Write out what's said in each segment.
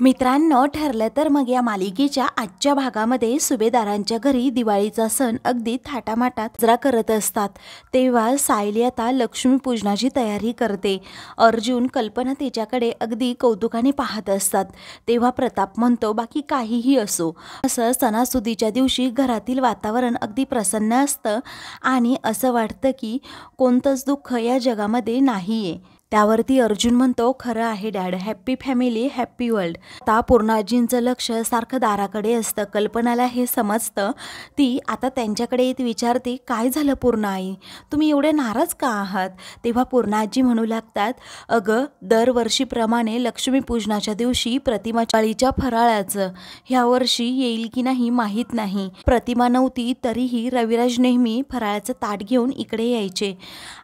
मित्रांनो, ठरलं तर मग या मालिकेच्या आजच्या भागामध्ये सुभेदारांच्या घरी दिवाळीचा सण अगदी थाटामाटात साजरा करत असतात. तेव्हा सायली आता लक्ष्मीपूजनाची तयारी करते. अर्जुन, कल्पना तिच्याकडे अगदी कौतुकाने पाहत असतात. तेव्हा प्रताप म्हणतो, बाकी काहीही असो, असं सणासुदीच्या दिवशी घरातील वातावरण अगदी प्रसन्न असतं आणि असं वाटतं की कोणतंच दुःख या जगामध्ये नाहीये. त्यावरती अर्जुन म्हणतो, खरं आहे dad, happy family happy world. आता पूर्णाजींचं लक्ष सारखं दाराकडे असतं. कल्पनाला हे समजतं. ती आता त्यांच्याकडे येत विचारते, काय झालं पूर्णा आई, तुम्ही एवढे नाराज का आहात? तेव्हा पूर्णाजी म्हणू लागतात, अगं दरवर्षीप्रमाणे लक्ष्मीपूजनाच्या दिवशी प्रतिमा चाळीच्या फराळाचं ह्यावर्षी येईल की नाही माहीत नाही. प्रतिमा नव्हती तरीही रविराज नेहमी फराळाचं ताट घेऊन इकडे यायचे.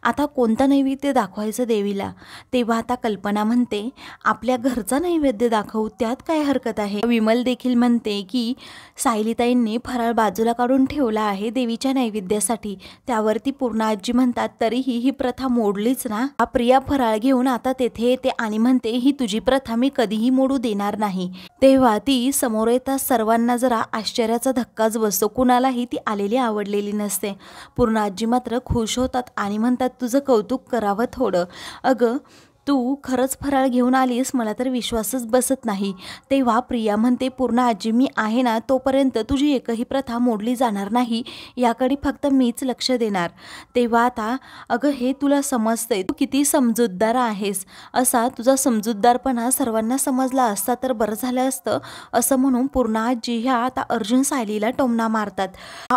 आता कोणतं नैवेद्य दाखवायचं देवीला? तेव्हा आता कल्पना म्हणते, आपल्या घरचा नैवेद्य दाखवू, त्यात काय हरकत आहे. विमल देखील म्हणते की सायलीताईंनी फराळ बाजूला काढून ठेवला आहे देवीच्या नैवेद्यासाठी. त्यावरती पूर्णाजी म्हणतात, तरीही ही प्रथा मोडलीच ना. प्रिया फराळ घेऊन आता तेथे येते आणि म्हणते, ही तुझी प्रथा मी कधीही मोडू देणार नाही. तेव्हा ती समोर येतात. सर्वांना जरा आश्चर्याचा धक्काच बसतो. कुणालाही ती आलेली आवडलेली नसते. पूर्णाजी मात्र खुश होतात आणि म्हणतात, तुझं कौतुक करावं थोडं. अगं तू खरंच फराळ घेऊन आलीस, मला तर विश्वासच बसत नाही. तेव्हा प्रिया म्हणते, पूर्णाजी मी आहे ना तोपर्यंत तुझी एकही प्रथा मोडली जाणार नाही, याकडे फक्त मीच लक्ष देणार. तेव्हा आता अगं हे तुला समजतंय, तू किती समजूतदार आहेस. असा तुझा समजूतदारपणा सर्वांना समजला असता तर बरं झालं असतं. असं म्हणून पूर्णाजी ह्या आता अर्जुन सायलीला टोमणा मारतात.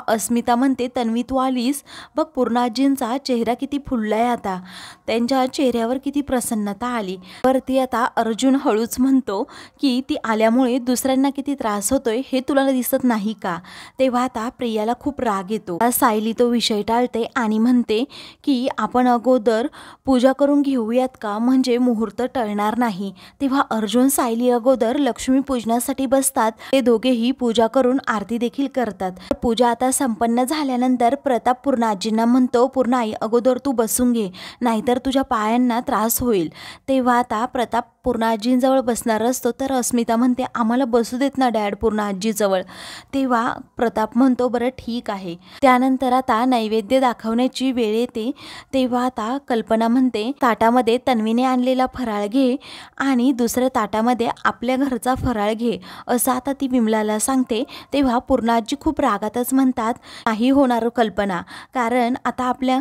अस्मिता म्हणते, तन्वी तू आलीस बघ, पूर्णाजींचा चेहरा किती फुललाय आता, त्यांच्या चेहऱ्यावर किती प्रसन्नता आली. वरती आता अर्जुन हळूच म्हणतो की ती आल्यामुळे दुसऱ्यांना किती त्रास होतोय हे तुला दिसत नाही का. तेव्हा आता प्रियाला खूप राग येतो. सायली तो विषय टाळते आणि म्हणते की आपण अगोदर पूजा करून घेऊयात का, म्हणजे मुहूर्त टळणार नाही. तेव्हा अर्जुन सायली अगोदर लक्ष्मी पूजनासाठी बसतात. ते दोघेही पूजा करून आरती देखील करतात. पूजा आता संपन्न झाल्यानंतर प्रताप पूर्णाजींना म्हणतो, पूर्णाई अगोदर तू बसून घे, नाहीतर तुझ्या पायांना त्रास होईल. तेव्हा आता प्रताप पूर्णाजींजवळ बसणार असतो तर अस्मिता म्हणते, आम्हाला बसू देत ना डॅड पूर्णाजीजवळ. तेव्हा प्रताप म्हणतो, बरं ठीक आहे. त्यानंतर आता नैवेद्य दाखवण्याची वेळ येते. तेव्हा आता कल्पना म्हणते, ताटामध्ये तन्वीने आणलेला फराळ घे आणि दुसऱ्या ताटामध्ये आपल्या घरचा फराळ घे, असं आता ती विमलाला सांगते. तेव्हा पूर्णाजी खूप रागातच म्हणतात, नाही होणार कल्पना, कारण आता आपल्या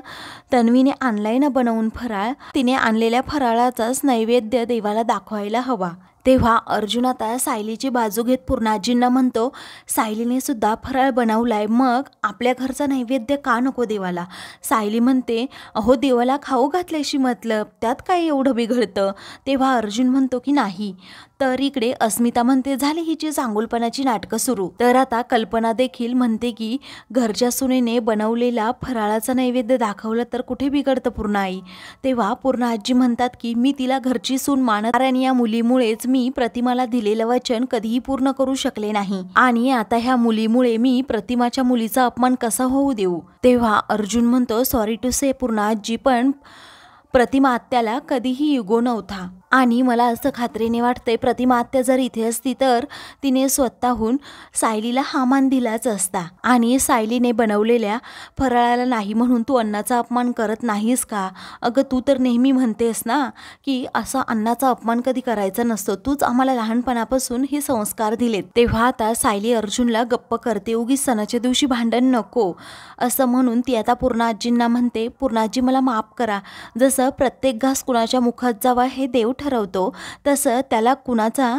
तन्वीने आणलाय ना बनवून फराळ, तिने आणलेल्या फराळाचाच नैवेद्य देवाला दाखवायला हवा. तेव्हा अर्जुन आता सायलीची बाजू घेत पूर्णाजींना म्हणतो, सायलीने सुद्धा फराळ बनवलाय, मग आपल्या घरचा नैवेद्य का नको देवाला. सायली म्हणते, अहो देवाला खाऊ घातल्याशी मतलब, त्यात काय एवढं बिघडतं. तेव्हा अर्जुन म्हणतो की नाही. तर इकडे अस्मिता म्हणते, झाली हिची चांगुलपणाची नाटकं सुरू. तर आता कल्पना देखील म्हणते की घरच्या सुनेने बनवलेला फराळाचा नैवेद्य दाखवलं तर कुठे बिघडतं पूर्णाई. तेव्हा पूर्णाजी म्हणतात की मी तिला घरची सून मानत, कारण या मुलीमुळेच मी प्रतिमाला दिलेलं वचन कधीही पूर्ण करू शकले नाही आणि आता ह्या मुलीमुळे मी प्रतिमाच्या मुलीचा अपमान कसा होऊ देऊ. तेव्हा अर्जुन म्हणतो, सॉरी टू से पूर्णाजी, पण प्रतिमा आत्याला कधीही युगो नव्हता आणि मला असं खात्रीने वाटतंय प्रतिमा आत्या जर इथे असती तर तिने स्वतःहून सायलीला हा मान दिलाच असता. आणि सायलीने बनवलेल्या फराळाला नाही म्हणून तू अन्नाचा अपमान करत नाहीस का. अगं तू तर नेहमी म्हणतेस ना की असा अन्नाचा अपमान कधी करायचा नसतो, तूच आम्हाला लहानपणापासून हे संस्कार दिलेत. तेव्हा आता सायली अर्जुनला गप्प करते, उगीच सणाच्या दिवशी भांडण नको असं म्हणून ती आता पूर्णाजींना म्हणते, पूर्णाजी मला माफ करा, जसं प्रत्येक घास कुणाच्या मुखात जावा हे देव ठरवतो, तसं त्याला कुणाचा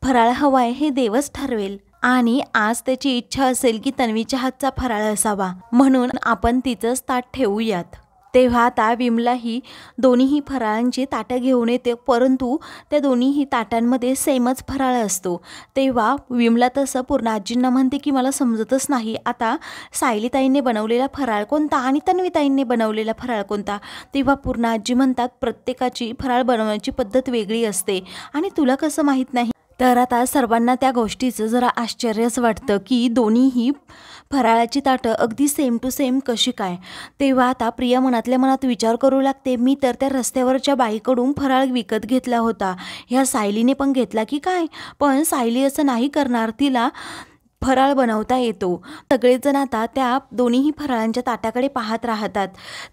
फराळ हवाय हे देवच ठरवेल आणि आज त्याची इच्छा असेल की तन्वीच्या हातचा फराळ असावा, म्हणून आपण तिचंच ताट ठेवूयात. तेव्हा आता विमलाही दोन्हीही फराळांची ताटं घेऊन येते, परंतु त्या दोन्हीही ताटांमध्ये सेमच फराळ असतो. तेव्हा विमला तसं पूर्णाजींना म्हणते की मला समजतच नाही, आता सायलीताईंनी बनवलेला फराळ कोणता आणि तन्वीताईंनी बनवलेला फराळ कोणता. तेव्हा पूर्णाजी म्हणतात, प्रत्येकाची फराळ बनवण्याची पद्धत वेगळी असते आणि तुला कसं माहीत नाही. तर आता सर्वांना त्या गोष्टीचं जरा आश्चर्यच वाटतं की दोन्हीही फराळाची ताटं अगदी सेम टू सेम कशी काय. तेव्हा आता प्रिया मनातल्या मनात विचार करू लागते, मी तर त्या रस्त्यावरच्या बाईकडून फराळ विकत घेतला होता, ह्या सायलीने पण घेतला की काय. पण सायली असं नाही करणार, तिला फराळ बनवता येतो. सगळेजण आता त्या दोन्हीही फराळांच्या ताटाकडे पाहत राहतात.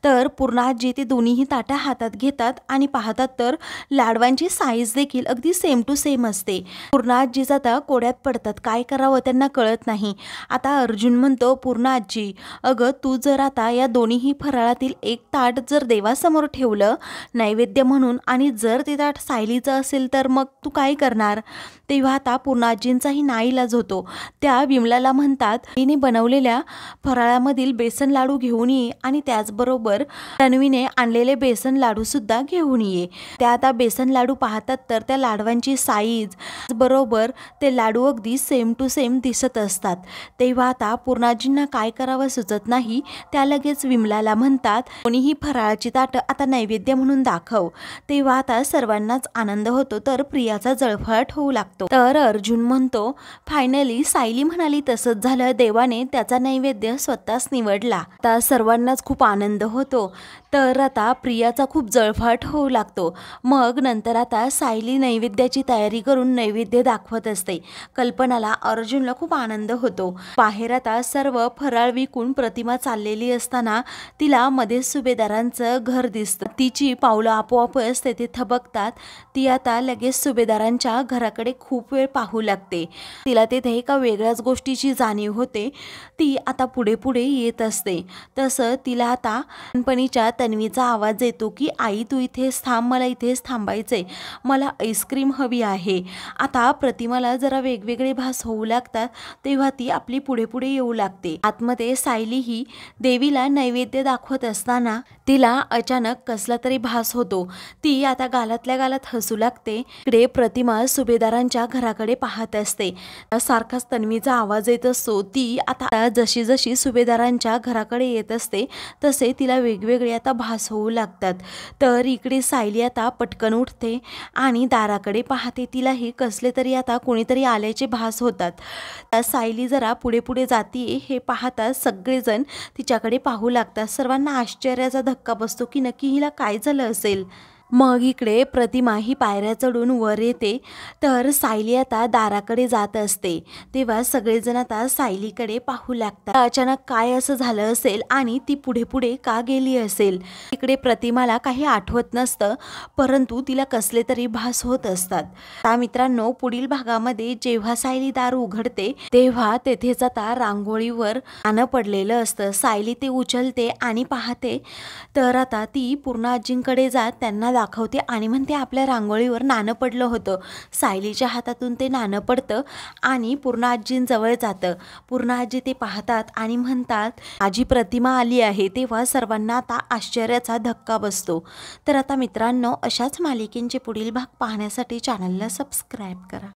तर पूर्णाजी ते दोन्हीही ताटं हातात घेतात आणि पाहतात तर लाडवांची साईज देखील अगदी सेम टू सेम असते. पूर्णाजीच आता कोड्यात पडतात, काय करावं त्यांना कळत नाही. आता अर्जुन म्हणतो, पूर्णाजी अगं तू जर आता या दोन्हीही फराळातील एक ताट जर देवासमोर ठेवलं नैवेद्य म्हणून आणि जर ते ताट सायलीचं असेल तर मग तू काय करणार. तेव्हा आता पूर्णाजींचाही नाईलाज होतो. त्या विमलाला म्हणतात, तिने बनवलेल्या फराळामधील बेसन लाडू घेऊन ये आणि त्याचबरोबर तन्वीने आणलेले बेसन लाडूसुद्धा घेऊन ये. त्या आता बेसन लाडू पाहतात तर त्या लाडवांची साईज बरोबर ते लाडू अगदी सेम टू सेम दिसत असतात. तेव्हा आता पूर्णाजींना काय करावं सुचत नाही. त्या लगेच विमलाला म्हणतात, कोणीही फराळाची ताटं आता नैवेद्य म्हणून दाखव. तेव्हा आता सर्वांनाच आनंद होतो तर प्रियाचा जळफळाट होऊ लागतो. तर अर्जुन म्हणतो, फायनली सायली म्हणाली तसंच झालं, देवाने त्याचा नैवेद्य स्वतःच निवडला. आता सर्वांनाच खूप आनंद होतो. तर आता प्रियाचा खूप जळफाट होऊ लागतो. मग नंतर आता सायली नैवेद्याची तयारी करून नैवेद्य दाखवत असते. कल्पनाला अर्जुनला खूप आनंद होतो. बाहेर आता सर्व फराळ विकून प्रतिमा चाललेली असताना तिला मध्ये सुभेदारांचं घर दिसतं. तिची पावलं आपोआपच तेथे थबकतात. ती आता लगेच सुभेदारांच्या घराकडे खूप वेळ पाहू लागते. तिला तेथे एका वेगळ्याच गोष्टीची जाणीव होते. ती आता पुढे पुढे येत असते. तसं तिला आता लहानपणीच्या तन्वीचा आवाज येतो की आई तू इथेच थांब, मला इथेच थांबायचंय, मला आईस्क्रीम हवी आहे. आता प्रतिमाला जरा वेगवेगळे भास होऊ लागतात. तेव्हा ती आपली पुढे पुढे येऊ लागते. आतमध्ये सायली ही देवीला नैवेद्य दाखवत असताना तिला अचानक कसला तरी भास होतो. ती आता गालातल्या गालात हसू लागते. इकडे प्रतिमा सुभेदारांच्या घराकडे पाहत असते. सारखाच तन्वीचा आवाज येत असतो. ती आता जशी जशी सुभेदारांच्या घराकडे येत असते तसे तिला वेगवेगळे आता भास होऊ लागतात. तर इकडे सायली आता पटकन उठते आणि दाराकडे पाहते. तिलाही कसले तरी आता कोणीतरी आल्याचे भास होतात. सायली जरा पुढे पुढे जातीये हे पाहता सगळेजण तिच्याकडे पाहू लागतात. सर्वांना आश्चर्याचा धक्का बसतो की नक्की हिला काय झालं असेल. मग इकडे प्रतिमा ही पायऱ्या चढून वर येते. तर सायली आता दाराकडे जात असते. तेव्हा सगळेजण आता सायलीकडे पाहू लागतात. अचानक काय असं झालं असेल आणि ती पुढे पुढे का गेली असेल. इकडे प्रतिमाला काही आठवत नसतं, परंतु तिला कसले तरी भास होत असतात. आता मित्रांनो, पुढील भागामध्ये जेव्हा सायली दार उघडते तेव्हा तेथेच आता रांगोळीवर नाणं पडलेलं असतं. सायली ते उचलते आणि पाहते. तर आता ती पूर्णाजींकडे जात त्यांना दाखवते आणि म्हणते, आपल्या रांगोळीवर नाणं पडलं होतं. सायलीच्या हातातून ते नाणं पडतं आणि पूर्णाजींजवळ जातं. पूर्णाजी ते पाहतात आणि म्हणतात, माझी प्रतिमा आली आहे. तेव्हा सर्वांना आता आश्चर्याचा धक्का बसतो. तर आता मित्रांनो, अशाच मालिकेंचे पुढील भाग पाहण्यासाठी चॅनलला सबस्क्राईब करा.